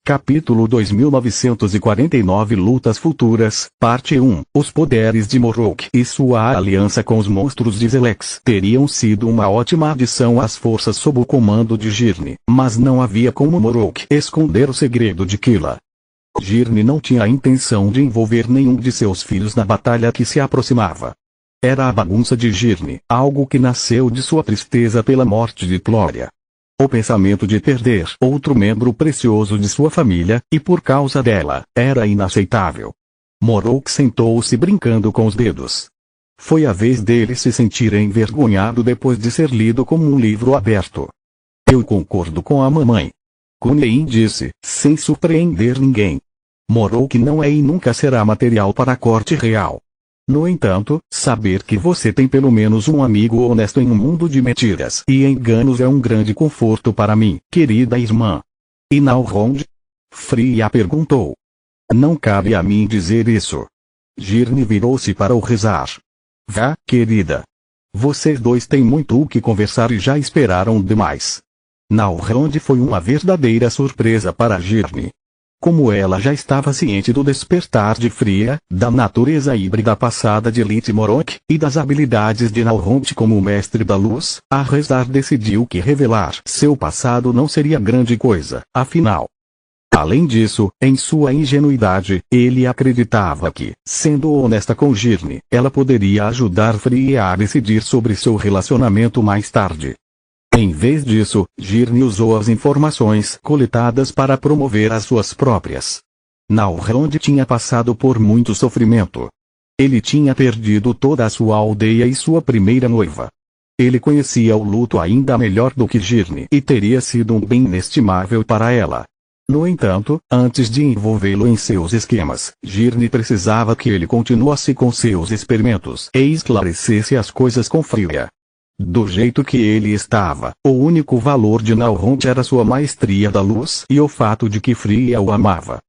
Capítulo 2949 Lutas Futuras, Parte 1. Os poderes de Morok e sua aliança com os monstros de Zelex teriam sido uma ótima adição às forças sob o comando de Girne, mas não havia como Morok esconder o segredo de Kila. Girne não tinha a intenção de envolver nenhum de seus filhos na batalha que se aproximava. Era a bagunça de Girne, algo que nasceu de sua tristeza pela morte de Plória. O pensamento de perder outro membro precioso de sua família, e por causa dela, era inaceitável. Morok sentou-se brincando com os dedos. Foi a vez dele se sentir envergonhado depois de ser lido como um livro aberto. Eu concordo com a mamãe. Kunein disse, sem surpreender ninguém. Morok não é e nunca será material para a corte real. No entanto, saber que você tem pelo menos um amigo honesto em um mundo de mentiras e enganos é um grande conforto para mim, querida irmã. E Nalrond? Fria perguntou. Não cabe a mim dizer isso. Girne virou-se para o rezar. Vá, querida. Vocês dois têm muito o que conversar e já esperaram demais. Nalrond foi uma verdadeira surpresa para Girne. Como ela já estava ciente do despertar de Fria, da natureza híbrida passada de Elite Morok, e das habilidades de Nalrond como mestre da luz, a rezar decidiu que revelar seu passado não seria grande coisa, afinal. Além disso, em sua ingenuidade, ele acreditava que, sendo honesta com Girne, ela poderia ajudar Fria a decidir sobre seu relacionamento mais tarde. Em vez disso, Girne usou as informações coletadas para promover as suas próprias. Nalrond tinha passado por muito sofrimento. Ele tinha perdido toda a sua aldeia e sua primeira noiva. Ele conhecia o luto ainda melhor do que Girne e teria sido um bem inestimável para ela. No entanto, antes de envolvê-lo em seus esquemas, Girne precisava que ele continuasse com seus experimentos e esclarecesse as coisas com Fria. Do jeito que ele estava, o único valor de Nalrond era sua maestria da luz e o fato de que Fria o amava.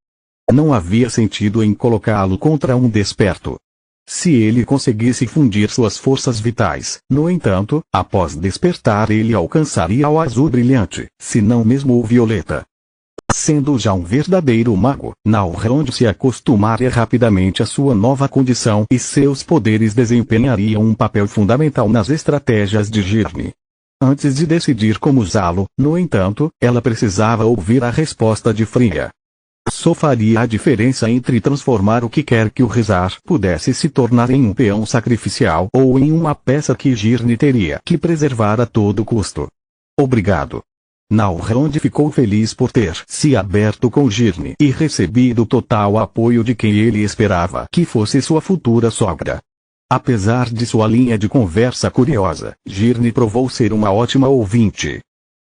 Não havia sentido em colocá-lo contra um desperto. Se ele conseguisse fundir suas forças vitais, no entanto, após despertar ele alcançaria o azul brilhante, se não mesmo o violeta. Sendo já um verdadeiro mago, Nalrond se acostumaria rapidamente à sua nova condição e seus poderes desempenhariam um papel fundamental nas estratégias de Girne. Antes de decidir como usá-lo, no entanto, ela precisava ouvir a resposta de Fria. Só faria a diferença entre transformar o que quer que o rezar pudesse se tornar em um peão sacrificial ou em uma peça que Girne teria que preservar a todo custo. Obrigado. Nalrond ficou feliz por ter se aberto com Girne e recebido total apoio de quem ele esperava que fosse sua futura sogra. Apesar de sua linha de conversa curiosa, Girne provou ser uma ótima ouvinte.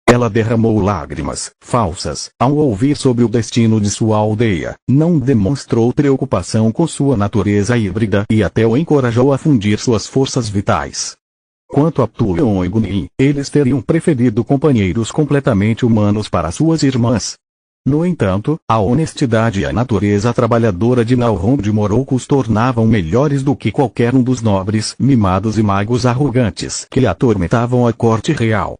Ela derramou lágrimas falsas ao ouvir sobre o destino de sua aldeia, não demonstrou preocupação com sua natureza híbrida e até o encorajou a fundir suas forças vitais. Quanto a Tulion e Gunin, eles teriam preferido companheiros completamente humanos para suas irmãs. No entanto, a honestidade e a natureza trabalhadora de Nalrond e Morok os tornavam melhores do que qualquer um dos nobres, mimados e magos arrogantes que atormentavam a corte real.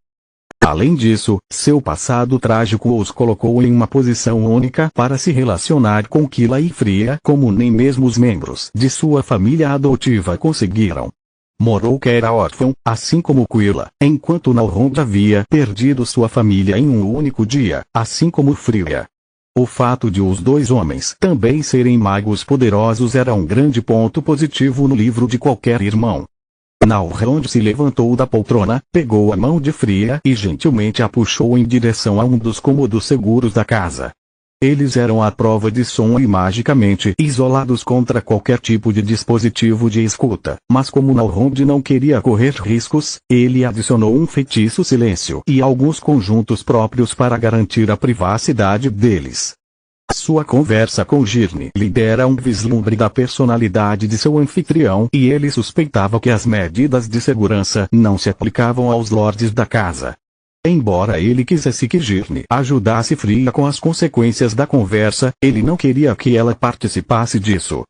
Além disso, seu passado trágico os colocou em uma posição única para se relacionar com Kila e Fria como nem mesmo os membros de sua família adotiva conseguiram. Morok era órfão, assim como Kila, enquanto Nalrond havia perdido sua família em um único dia, assim como Fria. O fato de os dois homens também serem magos poderosos era um grande ponto positivo no livro de qualquer irmão. Nalrond se levantou da poltrona, pegou a mão de Fria e gentilmente a puxou em direção a um dos cômodos seguros da casa. Eles eram à prova de som e magicamente isolados contra qualquer tipo de dispositivo de escuta, mas como Nalrond não queria correr riscos, ele adicionou um feitiço silêncio e alguns conjuntos próprios para garantir a privacidade deles. Sua conversa com Girne lhe dera um vislumbre da personalidade de seu anfitrião e ele suspeitava que as medidas de segurança não se aplicavam aos lordes da casa. Embora ele quisesse que Girne ajudasse Fria com as consequências da conversa, ele não queria que ela participasse disso.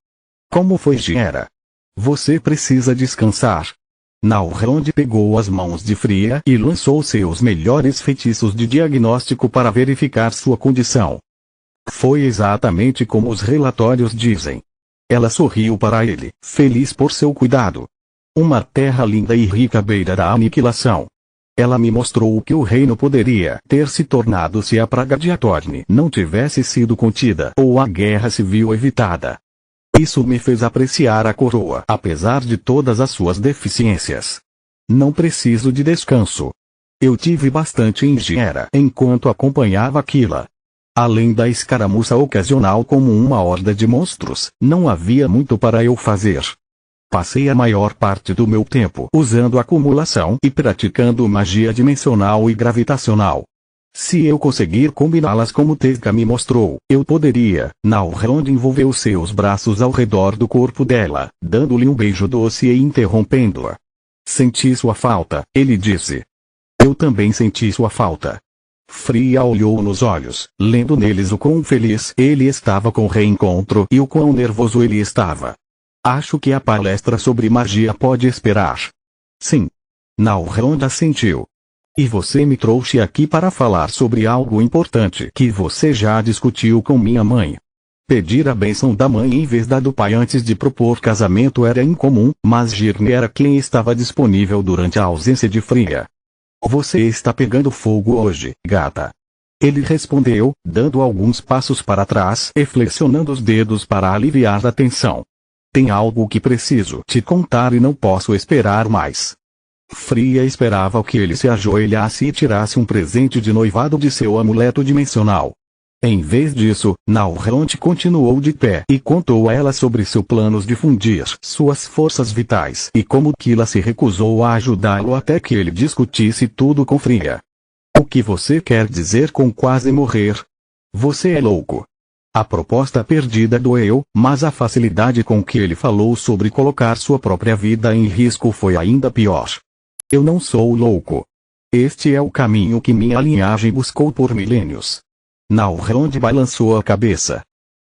Como foi Giera? Você precisa descansar. Nalrond pegou as mãos de Fria e lançou seus melhores feitiços de diagnóstico para verificar sua condição. Foi exatamente como os relatórios dizem. Ela sorriu para ele, feliz por seu cuidado. Uma terra linda e rica à beira da aniquilação. Ela me mostrou que o reino poderia ter se tornado se a praga de Atorne não tivesse sido contida ou a guerra civil evitada. Isso me fez apreciar a coroa apesar de todas as suas deficiências. Não preciso de descanso. Eu tive bastante engenheira enquanto acompanhava Aquila. Além da escaramuça ocasional como uma horda de monstros, não havia muito para eu fazer. Passei a maior parte do meu tempo usando acumulação e praticando magia dimensional e gravitacional. Se eu conseguir combiná-las como Teska me mostrou, eu poderia. Nalrond envolveu seus braços ao redor do corpo dela, dando-lhe um beijo doce e interrompendo-a. Senti sua falta, ele disse. Eu também senti sua falta. Fria olhou nos olhos, lendo neles o quão feliz ele estava com o reencontro e o quão nervoso ele estava. Acho que a palestra sobre magia pode esperar. Sim. Nalrond assentiu. E você me trouxe aqui para falar sobre algo importante que você já discutiu com minha mãe. Pedir a bênção da mãe em vez da do pai antes de propor casamento era incomum, mas Girne era quem estava disponível durante a ausência de Fria. Você está pegando fogo hoje, gata. Ele respondeu, dando alguns passos para trás e flexionando os dedos para aliviar a tensão. Tem algo que preciso te contar e não posso esperar mais. Fria esperava que ele se ajoelhasse e tirasse um presente de noivado de seu amuleto dimensional. Em vez disso, Nalrond continuou de pé e contou a ela sobre seu plano de fundir suas forças vitais e como Kila se recusou a ajudá-lo até que ele discutisse tudo com Fria. O que você quer dizer com quase morrer? Você é louco. A proposta perdida doeu, mas a facilidade com que ele falou sobre colocar sua própria vida em risco foi ainda pior. Eu não sou louco. Este é o caminho que minha linhagem buscou por milênios. Nalrond balançou a cabeça.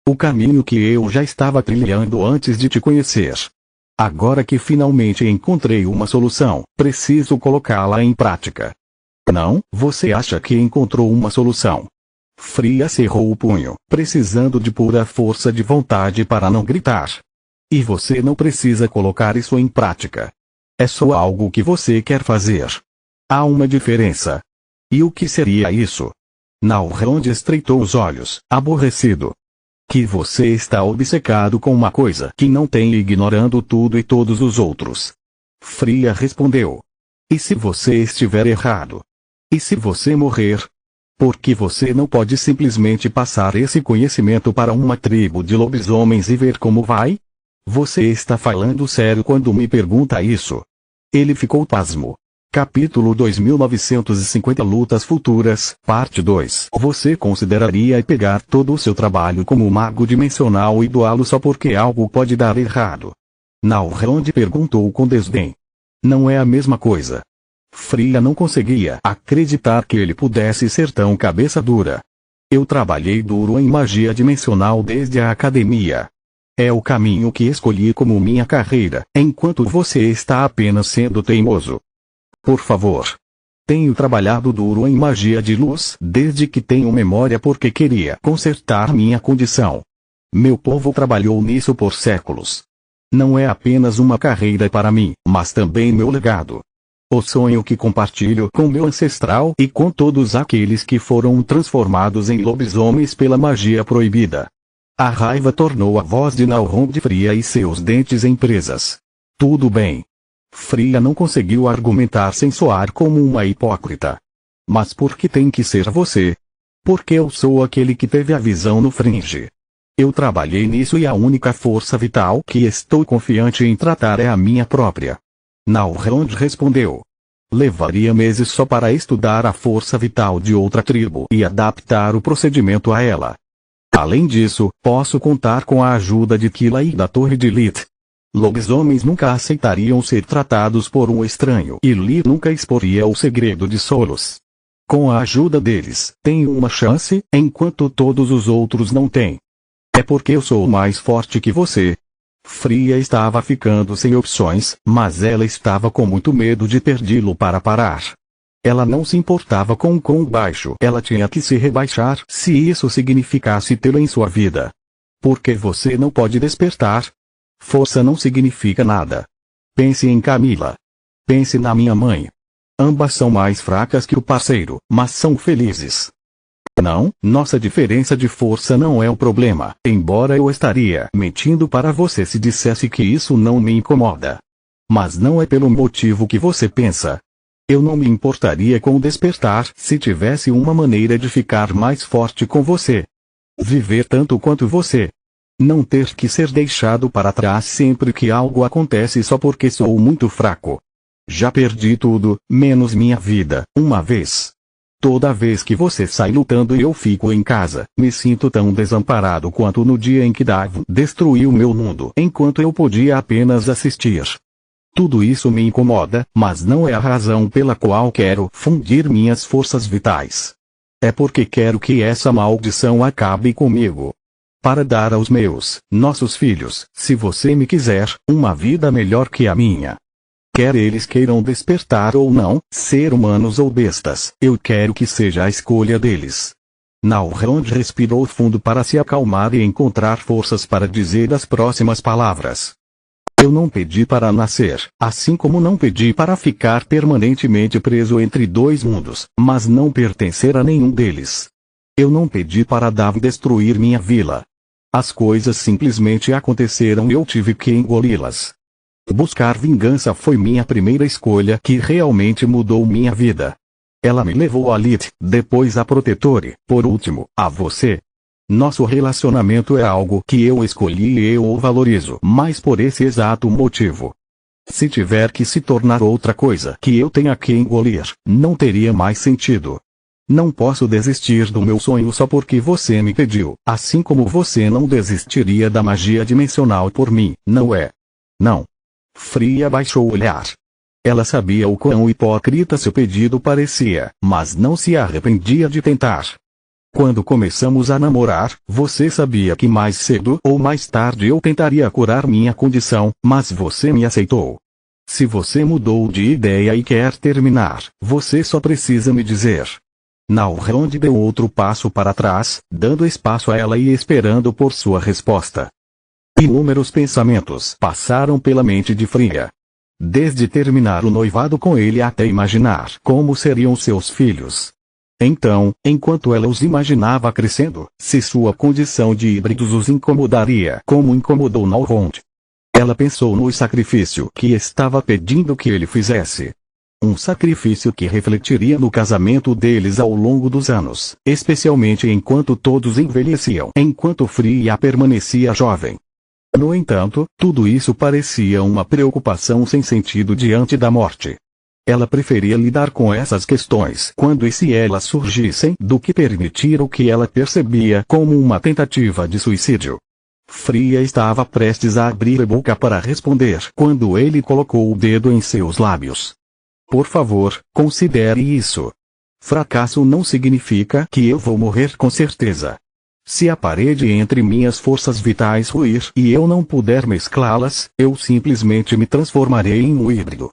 O caminho que eu já estava trilhando antes de te conhecer. Agora que finalmente encontrei uma solução, preciso colocá-la em prática. Não, você acha que encontrou uma solução? Fria cerrou o punho, precisando de pura força de vontade para não gritar. E você não precisa colocar isso em prática. É só algo que você quer fazer. Há uma diferença. E o que seria isso? Nalrond estreitou os olhos, aborrecido. Que você está obcecado com uma coisa que não tem ignorando tudo e todos os outros. Fria respondeu. E se você estiver errado? E se você morrer? Porque você não pode simplesmente passar esse conhecimento para uma tribo de lobisomens e ver como vai? Você está falando sério quando me pergunta isso? Ele ficou pasmo. Capítulo 2950 Lutas Futuras, Parte 2. Você consideraria pegar todo o seu trabalho como mago dimensional e doá-lo só porque algo pode dar errado? Nalrond perguntou com desdém. Não é a mesma coisa. Fria não conseguia acreditar que ele pudesse ser tão cabeça dura. Eu trabalhei duro em magia dimensional desde a academia. É o caminho que escolhi como minha carreira, enquanto você está apenas sendo teimoso. Por favor. Tenho trabalhado duro em magia de luz desde que tenho memória porque queria consertar minha condição. Meu povo trabalhou nisso por séculos. Não é apenas uma carreira para mim, mas também meu legado. O sonho que compartilho com meu ancestral e com todos aqueles que foram transformados em lobisomens pela magia proibida. A raiva tornou a voz de Nalrond fria e seus dentes em presas. Tudo bem. Fria não conseguiu argumentar sem soar como uma hipócrita. Mas por que tem que ser você? Porque eu sou aquele que teve a visão no fringe. Eu trabalhei nisso e a única força vital que estou confiante em tratar é a minha própria. Nalrond respondeu. Levaria meses só para estudar a força vital de outra tribo e adaptar o procedimento a ela. Além disso, posso contar com a ajuda de Kila e da Torre de Lit. Lobisomens nunca aceitariam ser tratados por um estranho e Lit nunca exporia o segredo de Solos. Com a ajuda deles, tenho uma chance, enquanto todos os outros não têm. É porque eu sou mais forte que você. Fria estava ficando sem opções, mas ela estava com muito medo de perdê-lo para parar. Ela não se importava com o quão baixo ela tinha que se rebaixar se isso significasse tê-lo em sua vida. Porque você não pode despertar? Força não significa nada. Pense em Camila. Pense na minha mãe. Ambas são mais fracas que o parceiro, mas são felizes. Não, nossa diferença de força não é o problema, embora eu estaria mentindo para você se dissesse que isso não me incomoda. Mas não é pelo motivo que você pensa. Eu não me importaria com o despertar se tivesse uma maneira de ficar mais forte com você. Viver tanto quanto você. Não ter que ser deixado para trás sempre que algo acontece só porque sou muito fraco. Já perdi tudo, menos minha vida, uma vez. Toda vez que você sai lutando e eu fico em casa, me sinto tão desamparado quanto no dia em que Davo destruiu meu mundo enquanto eu podia apenas assistir. Tudo isso me incomoda, mas não é a razão pela qual quero fundir minhas forças vitais. É porque quero que essa maldição acabe comigo. Para dar aos nossos filhos, se você me quiser, uma vida melhor que a minha. Quer eles queiram despertar ou não, ser humanos ou bestas, eu quero que seja a escolha deles. Nalrond respirou fundo para se acalmar e encontrar forças para dizer as próximas palavras. Eu não pedi para nascer, assim como não pedi para ficar permanentemente preso entre dois mundos, mas não pertencer a nenhum deles. Eu não pedi para Davo destruir minha vila. As coisas simplesmente aconteceram e eu tive que engoli-las. Buscar vingança foi minha primeira escolha que realmente mudou minha vida. Ela me levou a Lith, depois a Protetore, por último, a você. Nosso relacionamento é algo que eu escolhi e eu o valorizo, mas por esse exato motivo. Se tiver que se tornar outra coisa que eu tenha que engolir, não teria mais sentido. Não posso desistir do meu sonho só porque você me pediu, assim como você não desistiria da magia dimensional por mim, não é? Não. Fria baixou o olhar. Ela sabia o quão hipócrita seu pedido parecia, mas não se arrependia de tentar. Quando começamos a namorar, você sabia que mais cedo ou mais tarde eu tentaria curar minha condição, mas você me aceitou. Se você mudou de ideia e quer terminar, você só precisa me dizer. Nalrond deu outro passo para trás, dando espaço a ela e esperando por sua resposta. Inúmeros pensamentos passaram pela mente de Fria. Desde terminar o noivado com ele até imaginar como seriam seus filhos. Então, enquanto ela os imaginava crescendo, se sua condição de híbridos os incomodaria como incomodou Nalrond. Ela pensou no sacrifício que estava pedindo que ele fizesse. Um sacrifício que refletiria no casamento deles ao longo dos anos, especialmente enquanto todos envelheciam, enquanto Fria permanecia jovem. No entanto, tudo isso parecia uma preocupação sem sentido diante da morte. Ela preferia lidar com essas questões quando e se elas surgissem do que permitir o que ela percebia como uma tentativa de suicídio. Fria estava prestes a abrir a boca para responder quando ele colocou o dedo em seus lábios. Por favor, considere isso. Fracasso não significa que eu vou morrer com certeza. Se a parede entre minhas forças vitais ruir e eu não puder mesclá-las, eu simplesmente me transformarei em um híbrido.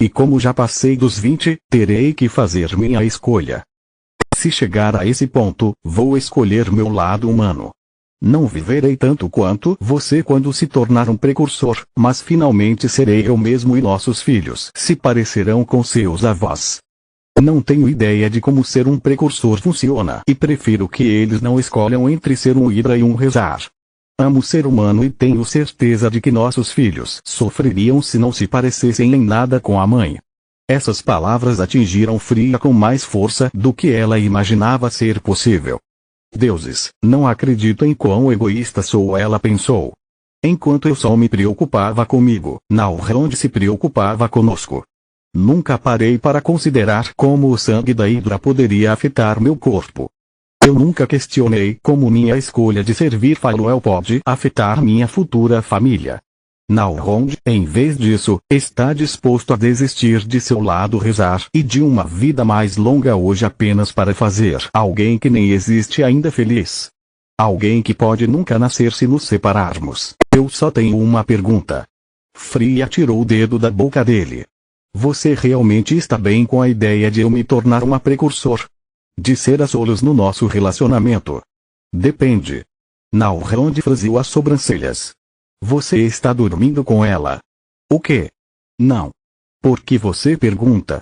E como já passei dos 20, terei que fazer minha escolha. Se chegar a esse ponto, vou escolher meu lado humano. Não viverei tanto quanto você quando se tornar um precursor, mas finalmente serei eu mesmo e nossos filhos se parecerão com seus avós. Não tenho ideia de como ser um precursor funciona e prefiro que eles não escolham entre ser um Hydra e um Rezar. Amo ser humano e tenho certeza de que nossos filhos sofreriam se não se parecessem em nada com a mãe. Essas palavras atingiram Fria com mais força do que ela imaginava ser possível. Deuses, não acredito em quão egoísta sou, ela pensou. Enquanto eu só me preocupava comigo, Nalrond se preocupava conosco. Nunca parei para considerar como o sangue da Hydra poderia afetar meu corpo. Eu nunca questionei como minha escolha de servir Faluel pode afetar minha futura família. Nalrond, em vez disso, está disposto a desistir de seu lado Rezar e de uma vida mais longa hoje apenas para fazer alguém que nem existe ainda feliz. Alguém que pode nunca nascer se nos separarmos. Eu só tenho uma pergunta. Fria tirou o dedo da boca dele. Você realmente está bem com a ideia de eu me tornar uma precursor? De ser a solos no nosso relacionamento? Depende. Nalrond franziu as sobrancelhas. Você está dormindo com ela? O quê? Não. Por que você pergunta?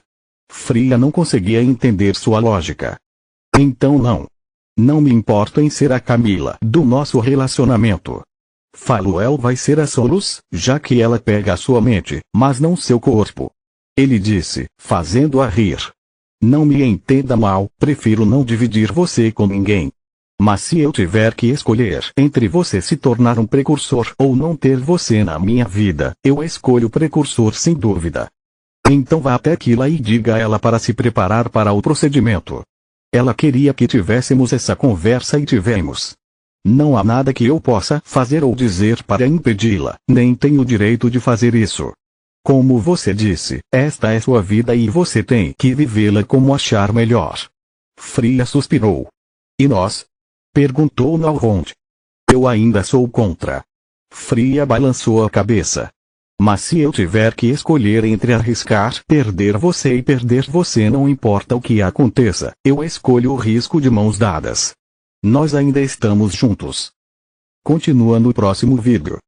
Fria não conseguia entender sua lógica. Então não. Não me importo em ser a Camila do nosso relacionamento. Faluel vai ser a Solos, já que ela pega a sua mente, mas não seu corpo. Ele disse, fazendo-a rir. Não me entenda mal, prefiro não dividir você com ninguém. Mas se eu tiver que escolher entre você se tornar um precursor ou não ter você na minha vida, eu escolho o precursor sem dúvida. Então vá até Kila e diga a ela para se preparar para o procedimento. Ela queria que tivéssemos essa conversa e tivemos. Não há nada que eu possa fazer ou dizer para impedi-la, nem tenho o direito de fazer isso. Como você disse, esta é sua vida e você tem que vivê-la como achar melhor. Fria suspirou. E nós? Perguntou Nalrond. Eu ainda sou contra. Fria balançou a cabeça. Mas se eu tiver que escolher entre arriscar perder você e perder você, não importa o que aconteça, eu escolho o risco de mãos dadas. Nós ainda estamos juntos. Continua no próximo vídeo.